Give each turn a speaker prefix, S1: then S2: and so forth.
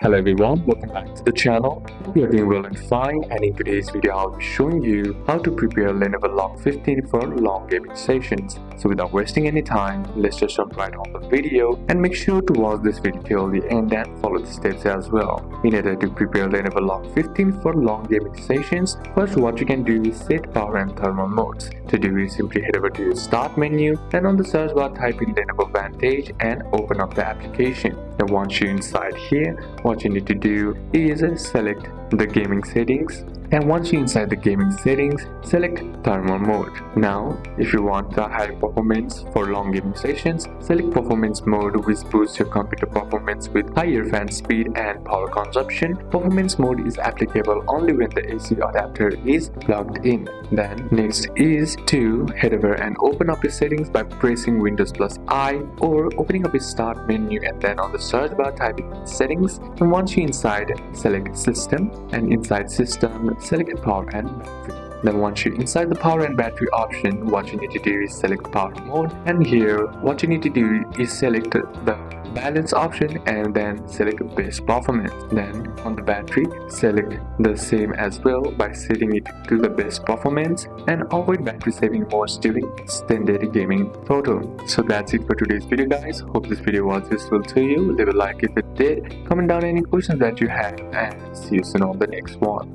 S1: Hello everyone, welcome back to the channel. Hope you are doing well and fine, and in today's video I'll be showing you how to prepare Lenovo LOQ 15 for long gaming sessions. So without wasting any time, let's just jump right on the video and make sure to watch this video till the end and follow the steps as well. In order to prepare Lenovo LOQ 15 for long gaming sessions, first what you can do is set power and thermal modes. To do it, simply head over to your start menu and on the search bar type in Lenovo Vantage and open up the application. Now once you're inside here, what you need to do is select the gaming settings, and once you're inside the gaming settings, select thermal mode. Now if you want the high performance for long gaming sessions, select performance mode, which boosts your computer performance with higher fan speed and power consumption. Performance mode is applicable only when the AC adapter is plugged in. Then next is to head over and open up your settings by pressing Windows plus I or opening up your start menu and then on the search bar typing settings, and once you're inside, select system, and inside system select power and battery. Then once you're inside the power and battery option, what you need to do is select power mode, and here what you need to do is select the balance option and then select best performance. Then on the battery, select the same as well by setting it to the best performance and avoid battery saving modes during extended gaming photo. So that's it for today's video guys. Hope this video was useful to you. Leave a like if it did, comment down any questions that you have, and see you soon on the next one.